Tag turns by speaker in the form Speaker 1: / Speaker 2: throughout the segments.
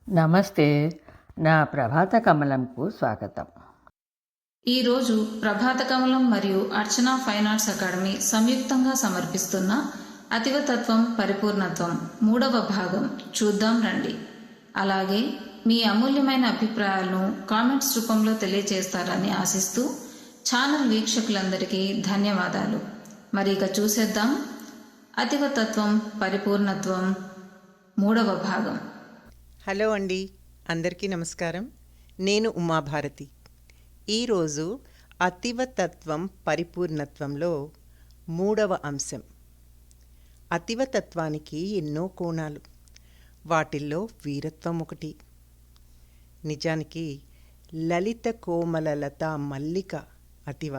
Speaker 1: నమస్తే. నా ప్రభాత కమలంకు స్వాగతం.
Speaker 2: ఈరోజు ప్రభాత కమలం మరియు అర్చనా ఫైన్ ఆర్ట్స్ అకాడమీ సంయుక్తంగా సమర్పిస్తున్న అతివతత్వం పరిపూర్ణత్వం 3వ భాగం చూద్దాం రండి. అలాగే మీ అమూల్యమైన అభిప్రాయాలను కామెంట్స్ రూపంలో తెలియజేస్తారని ఆశిస్తూ ఛానల్ వీక్షకులందరికీ ధన్యవాదాలు. మరి ఇక చూసేద్దాం అతివతత్వం పరిపూర్ణత్వం 3వ భాగం.
Speaker 3: హలో అండి, అందరికీ నమస్కారం. నేను ఉమాభారతి. ఈరోజు అతివతత్వం పరిపూర్ణత్వంలో 3వ అంశం. అతివతత్వానికి ఎన్నో కోణాలు, వాటిల్లో వీరత్వం ఒకటి. నిజానికి లలిత కోమల లతా మల్లిక అతివ,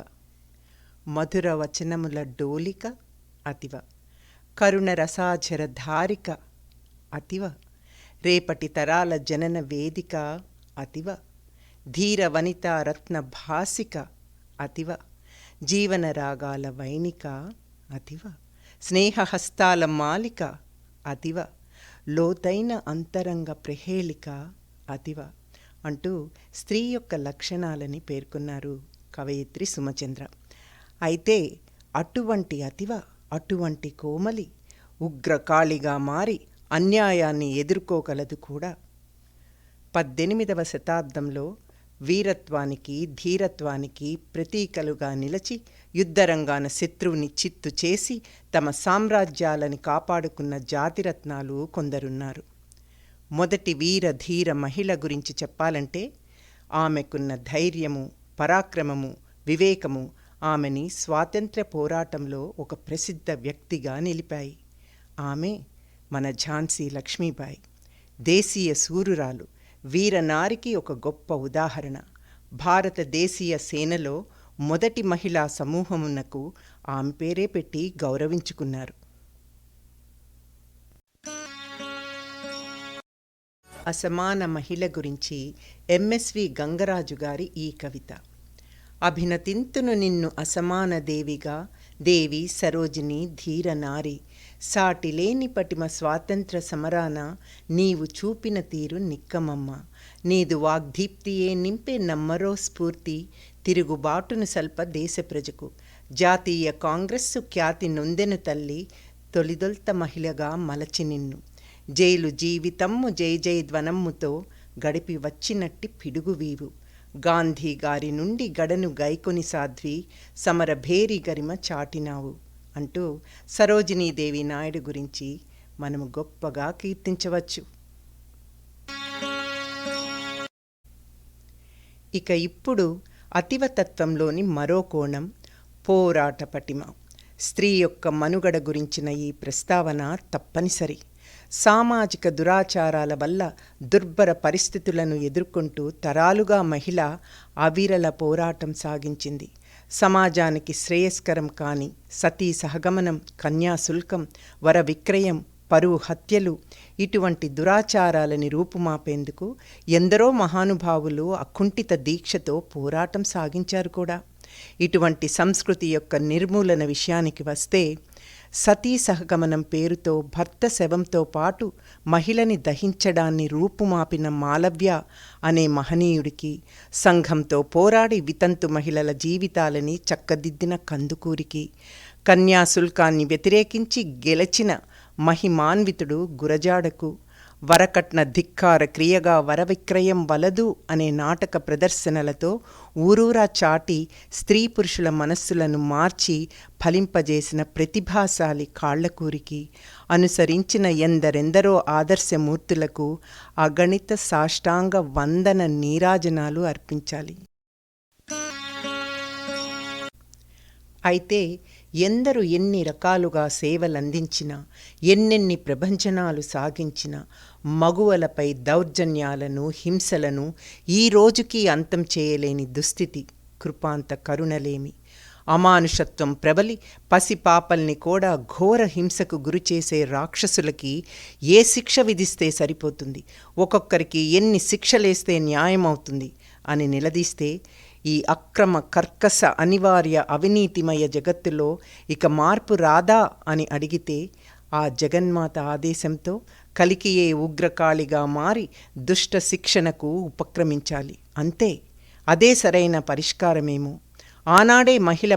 Speaker 3: మధుర వచనముల డోలిక అతివ, కరుణ రసాచర ధారిక అతివ, రేపటి తరాల జనన వేదిక అతివ, ధీర వనిత రత్న భాసిక అతివ, జీవన రాగాల వైనిక అతివ, స్నేహహస్తాల మాలిక అతివ, లోతైన అంతరంగ ప్రహేళిక అతివ అంటూ స్త్రీ యొక్క లక్షణాలని పేర్కొన్నారు కవయిత్రి సుమచంద్ర. అయితే అటువంటి అతివ, అటువంటి కోమలి ఉగ్రకాళిగా మారి అన్యాయాన్ని ఎదుర్కోగలదు కూడా. 18వ శతాబ్దంలో వీరత్వానికి ధీరత్వానికి ప్రతీకలుగా నిలిచి యుద్ధరంగాన శత్రువుని చిత్తు చేసి తమ సామ్రాజ్యాలని కాపాడుకున్న జాతిరత్నాలు కొందరున్నారు. మొదటి వీర ధీర మహిళ గురించి చెప్పాలంటే ఆమెకున్న ధైర్యము, పరాక్రమము, వివేకము ఆమెని స్వాతంత్ర్య పోరాటంలో ఒక ప్రసిద్ధ వ్యక్తిగా నిలిపాయి. ఆమె మన ఝాన్సీ లక్ష్మీబాయి. దేశీయ సూరురాలు, వీరనారికి ఒక గొప్ప ఉదాహరణ. భారత దేశీయ సేనలో మొదటి మహిళా సమూహమునకు ఆమె పేరే పెట్టి గౌరవించుకున్నారు. అసమాన మహిళ గురించి ఎంఎస్వి గంగరాజు గారి ఈ కవిత. అభినతింతును నిన్ను అసమాన దేవిగా, దేవి సరోజిని ధీర నారి, సాటిలేని పటిమ స్వాతంత్ర సమరాన నీవు చూపిన తీరు నిక్కమమ్మ, నీదు వాగ్దీప్తియే నింపే నమ్మరో స్ఫూర్తి, తిరుగుబాటును సల్ప దేశ ప్రజకు, జాతీయ కాంగ్రెస్సు ఖ్యాతి నొందెను తల్లి, తొలిదొల్త మహిళగా మలచి నిన్ను, జైలు జీవితమ్ము జై జై ధ్వనమ్ముతో గడిపి వచ్చినట్టి పిడుగువీవు, గాంధీ గారి నుండి గడను గైకొని సాధ్వి, సమర భేరి గరిమ చాటినావు అంటూ సరోజినీదేవి నాయుడు గురించి మనము గొప్పగా కీర్తించవచ్చు. ఇక ఇప్పుడు అతివతత్వంలోని మరో కోణం పోరాట పటిమ. స్త్రీ యొక్క మనుగడ గురించిన ఈ ప్రస్తావన తప్పనిసరి. సామాజిక దురాచారాల వల్ల దుర్భర పరిస్థితులను ఎదుర్కొంటూ తరాలుగా మహిళ అవిరళ పోరాటం సాగించింది. సమాజానికి శ్రేయస్కరం కాని సతీ సహగమనం, కన్యాశుల్కం, వర విక్రయం, పరువు హత్యలు ఇటువంటి దురాచారాలని రూపుమాపేందుకు ఎందరో మహానుభావులు అకుంఠిత దీక్షతో పోరాటం సాగించారు కూడా. ఇటువంటి సంస్కృతి యొక్క నిర్మూలన విషయానికి వస్తే, సతీ సహగమనం పేరుతో భర్త శవంతో పాటు మహిళని దహించడాన్ని రూపుమాపిన మాలవ్య అనే మహనీయుడికి, సంఘంతో పోరాడి వితంతు మహిళల జీవితాలని చక్కదిద్దిన కందుకూరికి, కన్యాశుల్కాన్ని వ్యతిరేకించి గెలిచిన మహిమాన్వితుడు గురజాడకు, వరకట్న ధిక్కార క్రియగా వరవిక్రయం వలదు అనే నాటక ప్రదర్శనలతో ఊరూరా చాటి స్త్రీ పురుషుల మనస్సులను మార్చి ఫలింపజేసిన ప్రతిభాశాలి కాళ్లకూరికి, అనుసరించిన ఎందరెందరో ఆదర్శమూర్తులకు అగణిత సాష్టాంగ వందన నీరాజనాలు అర్పించాలి. అయితే ఎందరు ఎన్ని రకాలుగా సేవలందించినా, ఎన్నెన్ని ప్రభంజనాలు సాగించినా, మగువలపై దౌర్జన్యాలను, హింసలను ఈ రోజుకి అంతం చేయలేని దుస్థితి, కృపాంత కరుణలేమి. అమానుషత్వం ప్రబలి పసిపాపల్ని కూడా ఘోర హింసకు గురిచేసే రాక్షసులకి ఏ శిక్ష విధిస్తే సరిపోతుంది, ఒక్కొక్కరికి ఎన్ని శిక్షలేస్తే న్యాయమవుతుంది అని నిలదీస్తే ఈ అక్రమ కర్కశ అనివార్య అవినీతిమయ జగత్తులో ఇక మార్పు రాదా అని అడిగితే ఆ జగన్మాత ఆదేశంతో కలికియే ఉగ్రకాళిగా మారి దుష్ట శిక్షణకు ఉపక్రమించాలి. అంతే, అదే సరైన పరిష్కారమేమో. ఆనాడే మహిళ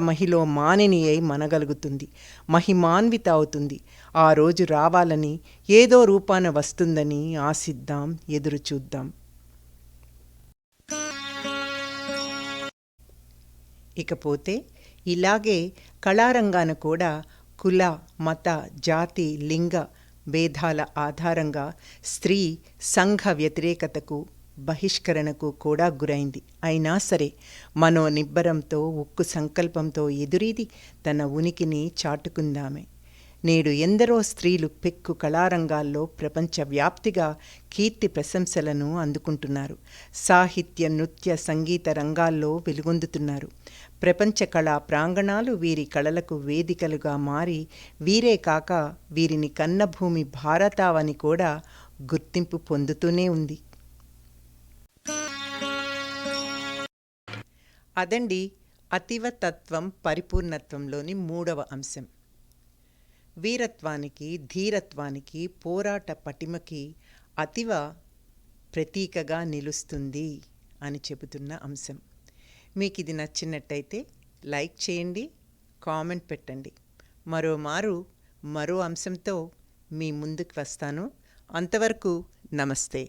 Speaker 3: మానిని అయి మనగలుగుతుంది, మహిమాన్విత అవుతుంది. ఆ రోజు రావాలని, ఏదో రూపాన వస్తుందని ఆశిద్దాం, ఎదురు చూద్దాం. ఇకపోతే ఇలాగే కళారంగాన కూడా కుల, మత, జాతి, లింగ భేదాల ఆధారంగా స్త్రీ సంఘ వ్యతిరేకతకు, బహిష్కరణకు కూడా గురైంది. అయినా సరే మనోనిబ్బరంతో, ఉక్కు సంకల్పంతో ఎదురీది తన ఉనికిని చాటుకుందామే. నేడు ఎందరో స్త్రీలు పెక్కు కళారంగాల్లో ప్రపంచవ్యాప్తిగా కీర్తి ప్రశంసలను అందుకుంటున్నారు. సాహిత్య, నృత్య, సంగీత రంగాల్లో వెలుగొందుతున్నారు. ప్రపంచ కళా ప్రాంగణాలు వీరి కళలకు వేదికలుగా మారి, వీరే కాక వీరిని కన్నభూమి భారతావని కూడా గుర్తింపు పొందుతూనే ఉంది. అదండి అతివతత్వం పరిపూర్ణత్వంలోని 3వ అంశం. వీరత్వానికి, ధీరత్వానికి, పోరాట పటిమకి అతివ ప్రతీకగా నిలుస్తుంది అని చెబుతున్న అంశం. మీకు ఇది నచ్చినట్టయితే లైక్ చేయండి, కామెంట్ పెట్టండి. మరో అంశంతో మీ ముందుకు వస్తాను. అంతవరకు నమస్తే.